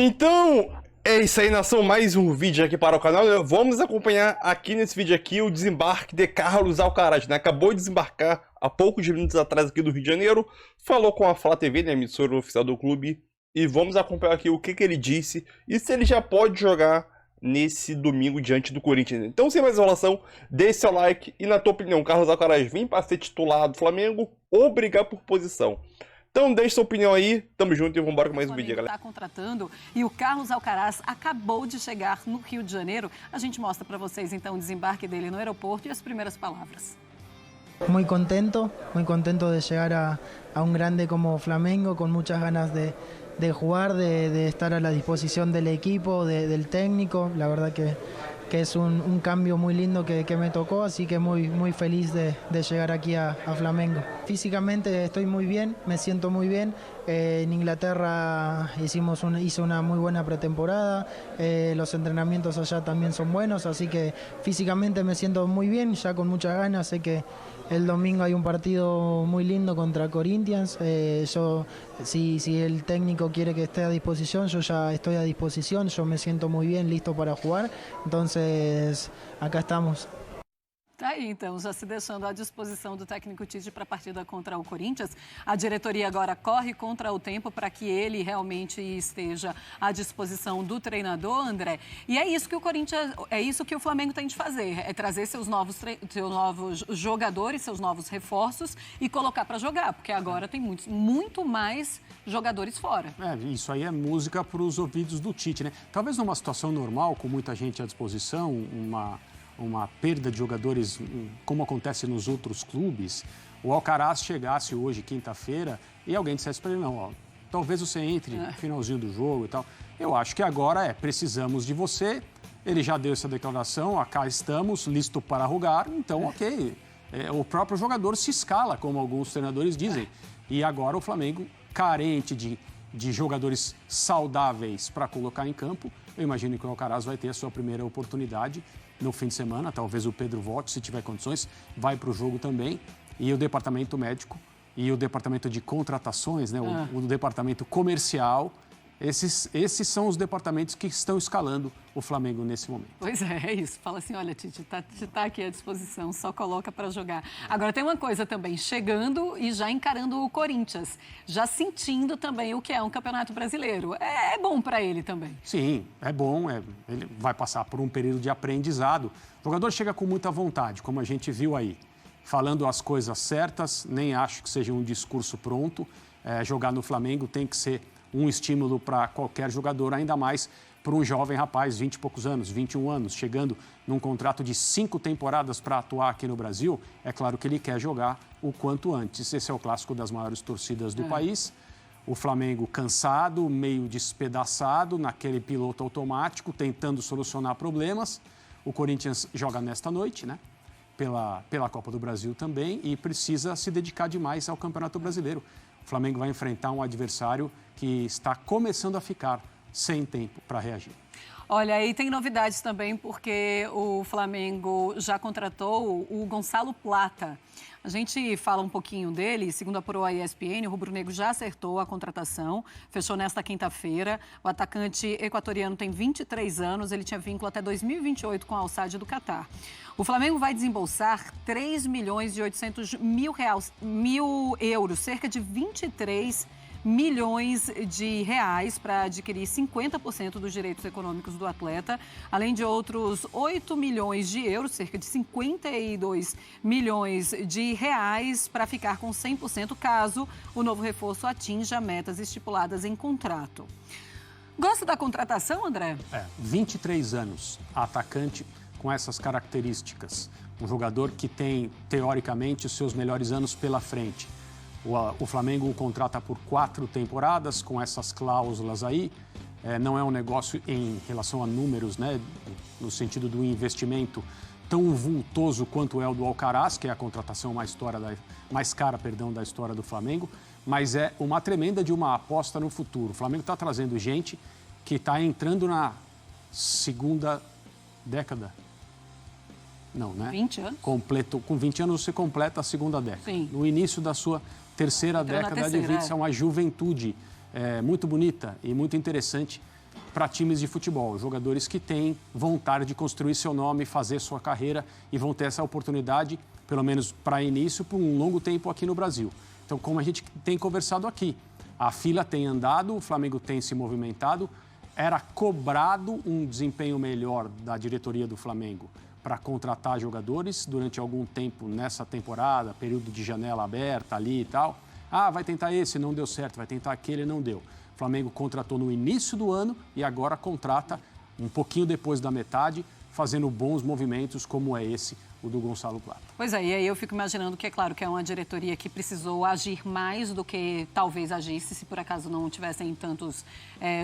Então, é isso aí, nação. Mais um vídeo aqui para o canal. Vamos acompanhar aqui nesse vídeo aqui o desembarque de Carlos Alcaraz, né? Acabou de desembarcar há poucos minutos atrás aqui do Rio de Janeiro. Falou com a Flá TV, né? Emissora oficial do clube. E vamos acompanhar aqui o que ele disse e se ele já pode jogar nesse domingo diante do Corinthians. Então, sem mais enrolação, deixe seu like. E na tua opinião, Carlos Alcaraz vem para ser titular do Flamengo ou brigar por posição? Então deixe sua opinião aí, tamo junto e vamos embora com mais um vídeo, galera. Está contratando e o Carlos Alcaraz acabou de chegar no Rio de Janeiro. A gente mostra para vocês então o desembarque dele no aeroporto e as primeiras palavras. Muy contento de llegar a un grande como Flamengo, con muchas ganas de jugar, de estar a la disposición del equipo, del técnico. La verdad que es un cambio muy lindo que me tocó, así que muy feliz de llegar aquí a Flamengo. Físicamente estoy muy bien, me siento muy bien. En Inglaterra hice una muy buena pretemporada, los entrenamientos allá también son buenos, así que físicamente me siento muy bien, ya con muchas ganas. Sé que el domingo hay un partido muy lindo contra Corinthians. Si el técnico quiere que esté a disposición, yo ya estoy a disposición. Yo me siento muy bien, listo para jugar. Entonces, acá estamos. Tá aí, então, já se deixando à disposição do técnico Tite para a partida contra o Corinthians. A diretoria agora corre contra o tempo para que ele realmente esteja à disposição do treinador, André. E é isso que o Corinthians, é isso que o Flamengo tem de fazer, é trazer seus novos jogadores, seus novos reforços e colocar para jogar, porque agora tem muito mais jogadores fora. Isso aí é música para os ouvidos do Tite, né? Talvez numa situação normal, com muita gente à disposição, uma perda de jogadores, como acontece nos outros clubes, o Alcaraz chegasse hoje, quinta-feira, e alguém dissesse para ele, não, ó, talvez você entre no finalzinho do jogo e tal. Eu acho que agora precisamos de você, ele já deu essa declaração, cá estamos, listo para jogar, então ok. O próprio jogador se escala, como alguns treinadores dizem. E agora o Flamengo, carente de jogadores saudáveis para colocar em campo, eu imagino que o Alcaraz vai ter a sua primeira oportunidade no fim de semana, talvez o Pedro volte, se tiver condições, vai para o jogo também. E o departamento médico e o departamento de contratações, né, o departamento comercial, esses são os departamentos que estão escalando o Flamengo nesse momento. Pois é isso. Fala assim, olha, Tite, tá aqui à disposição, só coloca para jogar. Agora tem uma coisa também, chegando e já encarando o Corinthians, já sentindo também o que é um campeonato brasileiro. É bom para ele também. Sim, é bom, ele vai passar por um período de aprendizado. O jogador chega com muita vontade, como a gente viu aí, falando as coisas certas, nem acho que seja um discurso pronto. Jogar no Flamengo tem que ser um estímulo para qualquer jogador, ainda mais para um jovem rapaz, 20 e poucos anos, 21 anos, chegando num contrato de 5 temporadas para atuar aqui no Brasil. É claro que ele quer jogar o quanto antes. Esse é o clássico das maiores torcidas do país. O Flamengo cansado, meio despedaçado, naquele piloto automático, tentando solucionar problemas. O Corinthians joga nesta noite, né? Pela Copa do Brasil também, e precisa se dedicar demais ao Campeonato Brasileiro. O Flamengo vai enfrentar um adversário que está começando a ficar sem tempo para reagir. Olha, aí tem novidades também, porque o Flamengo já contratou o Gonçalo Plata. A gente fala um pouquinho dele, segundo apurou a ESPN, o rubro-negro já acertou a contratação, fechou nesta quinta-feira. O atacante equatoriano tem 23 anos, ele tinha vínculo até 2028 com a Al Sadd do Catar. O Flamengo vai desembolsar 3 milhões e 800 mil euros, cerca de 23 milhões de reais para adquirir 50% dos direitos econômicos do atleta, além de outros 8 milhões de euros, cerca de 52 milhões de reais para ficar com 100% caso o novo reforço atinja metas estipuladas em contrato. Gosta da contratação, André? 23 anos, atacante com essas características, um jogador que tem, teoricamente, os seus melhores anos pela frente. O Flamengo o contrata por 4 temporadas, com essas cláusulas aí. Não é um negócio em relação a números, né? No sentido do investimento tão vultoso quanto é o do Alcaraz, que é a contratação mais cara da história do Flamengo. Mas é uma tremenda de uma aposta no futuro. O Flamengo está trazendo gente que está entrando na segunda década. Não, né? 20 anos? Com 20 anos você completa a segunda década. Sim. No início da sua terceira década de vida, é uma juventude muito bonita e muito interessante para times de futebol, jogadores que têm vontade de construir seu nome, fazer sua carreira e vão ter essa oportunidade, pelo menos para início, por um longo tempo aqui no Brasil. Então, como a gente tem conversado aqui, a fila tem andado, o Flamengo tem se movimentado, era cobrado um desempenho melhor da diretoria do Flamengo para contratar jogadores durante algum tempo nessa temporada, período de janela aberta ali e tal. Ah, vai tentar esse, não deu certo, vai tentar aquele, não deu. O Flamengo contratou no início do ano e agora contrata um pouquinho depois da metade, fazendo bons movimentos como é esse, o do Gonçalo Plata. Pois é, e aí eu fico imaginando que é claro que é uma diretoria que precisou agir mais do que talvez agisse se por acaso não tivessem tantos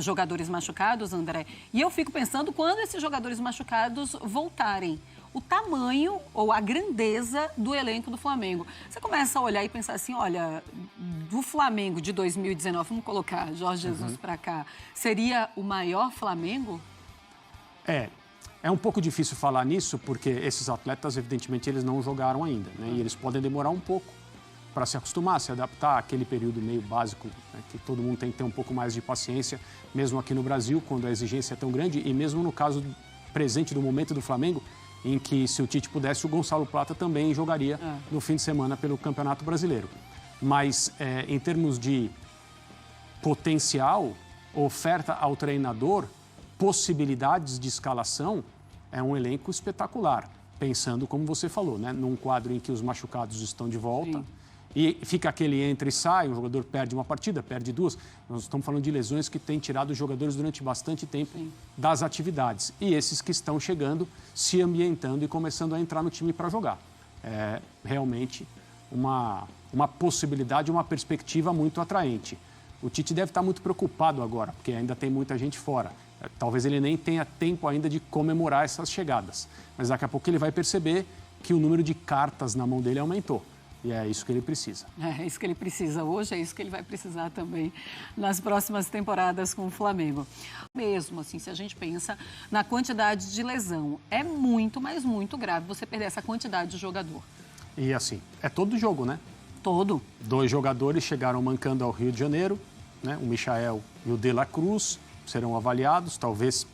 jogadores machucados, André. E eu fico pensando quando esses jogadores machucados voltarem, o tamanho ou a grandeza do elenco do Flamengo. Você começa a olhar e pensar assim, olha, do Flamengo de 2019, vamos colocar Jorge Jesus para cá, seria o maior Flamengo? É um pouco difícil falar nisso, porque esses atletas, evidentemente, eles não jogaram ainda, né? E eles podem demorar um pouco para se acostumar, se adaptar àquele período meio básico, né? Que todo mundo tem que ter um pouco mais de paciência, mesmo aqui no Brasil, quando a exigência é tão grande, e mesmo no caso presente do momento do Flamengo, em que, se o Tite pudesse, o Gonçalo Plata também jogaria no fim de semana pelo Campeonato Brasileiro. Mas, em termos de potencial, oferta ao treinador, possibilidades de escalação, é um elenco espetacular. Pensando, como você falou, né, num quadro em que os machucados estão de volta. Sim. E fica aquele entra e sai, o jogador perde uma partida, perde duas. Nós estamos falando de lesões que têm tirado os jogadores durante bastante tempo das atividades. E esses que estão chegando, se ambientando e começando a entrar no time para jogar. É realmente uma possibilidade, uma perspectiva muito atraente. O Tite deve estar muito preocupado agora, porque ainda tem muita gente fora. Talvez ele nem tenha tempo ainda de comemorar essas chegadas. Mas daqui a pouco ele vai perceber que o número de cartas na mão dele aumentou. E é isso que ele precisa. É isso que ele precisa hoje, é isso que ele vai precisar também nas próximas temporadas com o Flamengo. Mesmo assim, se a gente pensa na quantidade de lesão, é muito, mas muito grave você perder essa quantidade de jogador. E assim, é todo jogo, né? Todo. 2 jogadores chegaram mancando ao Rio de Janeiro, né? O Michael e o De La Cruz serão avaliados, talvez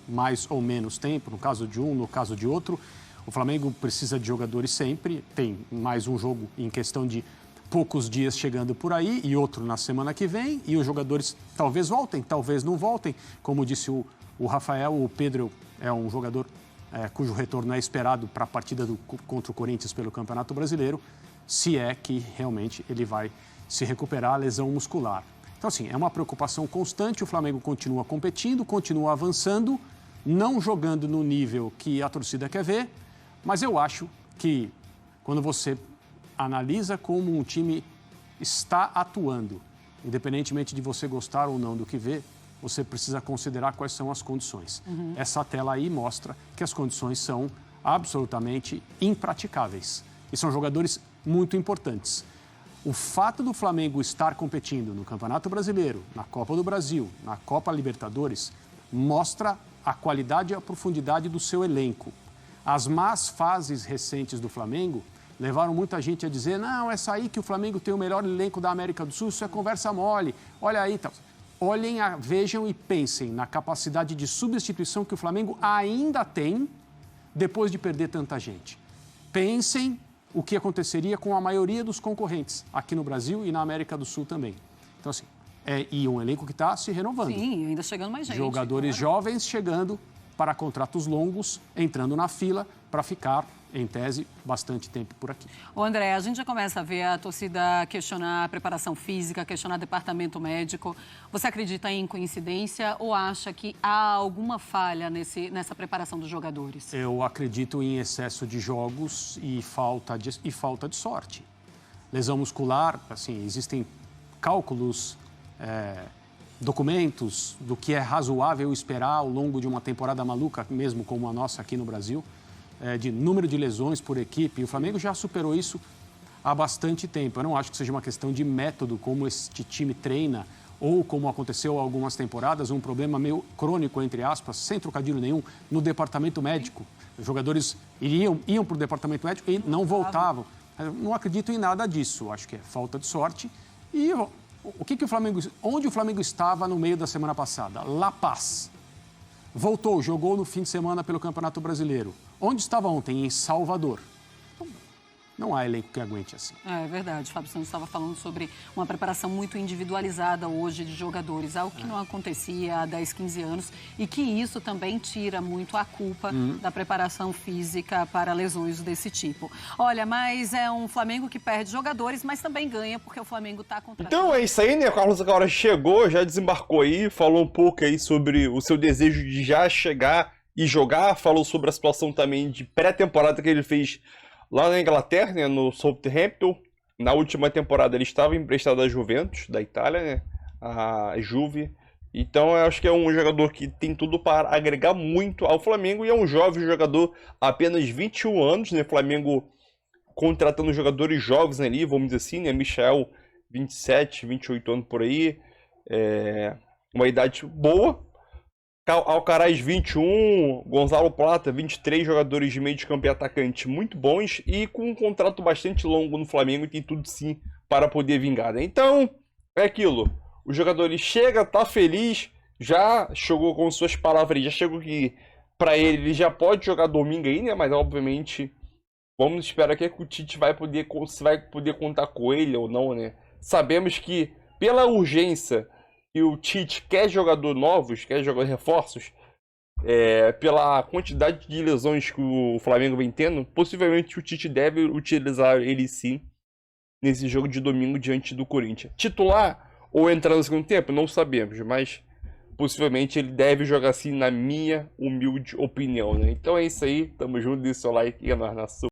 mais ou menos tempo, no caso de um, no caso de outro. O Flamengo precisa de jogadores sempre, tem mais um jogo em questão de poucos dias chegando por aí e outro na semana que vem, e os jogadores talvez voltem, talvez não voltem. Como disse o Rafael, o Pedro é um jogador cujo retorno é esperado para a partida contra o Corinthians pelo Campeonato Brasileiro, se é que realmente ele vai se recuperar a lesão muscular. Então, assim, é uma preocupação constante, o Flamengo continua competindo, continua avançando, não jogando no nível que a torcida quer ver, mas eu acho que quando você analisa como um time está atuando, independentemente de você gostar ou não do que vê, você precisa considerar quais são as condições. Essa tela aí mostra que as condições são absolutamente impraticáveis e são jogadores muito importantes. O fato do Flamengo estar competindo no Campeonato Brasileiro, na Copa do Brasil, na Copa Libertadores, mostra a qualidade e a profundidade do seu elenco. As más fases recentes do Flamengo levaram muita gente a dizer: não, é aí que o Flamengo tem o melhor elenco da América do Sul, isso é conversa mole, olha aí. Tal. Olhem, vejam e pensem na capacidade de substituição que o Flamengo ainda tem depois de perder tanta gente. Pensem o que aconteceria com a maioria dos concorrentes aqui no Brasil e na América do Sul também. Então, assim, e um elenco que está se renovando. Sim, ainda chegando mais gente. Jogadores jovens chegando para contratos longos, entrando na fila para ficar, em tese, bastante tempo por aqui. Ô André, a gente já começa a ver a torcida questionar a preparação física, questionar departamento médico. Você acredita em coincidência ou acha que há alguma falha nessa preparação dos jogadores? Eu acredito em excesso de jogos e falta de sorte. Lesão muscular, assim, existem cálculos, documentos do que é razoável esperar ao longo de uma temporada maluca, mesmo como a nossa aqui no Brasil, de número de lesões por equipe. E o Flamengo já superou isso há bastante tempo. Eu não acho que seja uma questão de método, como este time treina, ou como aconteceu há algumas temporadas, um problema meio crônico, entre aspas, sem trocadilho nenhum, no departamento médico. Os jogadores iam para o departamento médico e não voltavam. Eu não acredito em nada disso. Acho que é falta de sorte. E onde o Flamengo estava no meio da semana passada? La Paz. Voltou, jogou no fim de semana pelo Campeonato Brasileiro. Onde estava ontem? Em Salvador. Não há elenco que aguente assim. É verdade, Fábio Santos estava falando sobre uma preparação muito individualizada hoje de jogadores, algo que não acontecia há 10, 15 anos e que isso também tira muito a culpa da preparação física para lesões desse tipo. Olha, mas é um Flamengo que perde jogadores, mas também ganha porque o Flamengo está contratando. Então é isso aí, né? O Carlos agora chegou, já desembarcou aí, falou um pouco aí sobre o seu desejo de já chegar e jogar, falou sobre a situação também de pré-temporada que ele fez lá na Inglaterra, né, no Southampton. Na última temporada ele estava emprestado à Juventus, da Itália, né, a Juve. Então eu acho que é um jogador que tem tudo para agregar muito ao Flamengo e é um jovem jogador, apenas 21 anos, né, Flamengo contratando jogadores jovens ali, vamos dizer assim, né, Michael, 27, 28 anos por aí, uma idade boa. Alcaraz 21, Gonzalo Plata 23, jogadores de meio de campo e atacante muito bons e com um contrato bastante longo no Flamengo e tem tudo sim para poder vingar, né? Então, é aquilo, o jogador ele chega, tá feliz, já chegou com suas palavras, já chegou que para ele já pode jogar domingo aí, né? Mas obviamente vamos esperar que o Tite se vai poder contar com ele ou não, né? Sabemos que pela urgência e o Tite quer jogador novos, quer jogador reforços, pela quantidade de lesões que o Flamengo vem tendo, possivelmente o Tite deve utilizar ele sim nesse jogo de domingo diante do Corinthians. Titular ou entrar no segundo tempo, não sabemos, mas possivelmente ele deve jogar assim, na minha humilde opinião, né? Então é isso aí, tamo junto, deixa o seu like e é nóis na sua.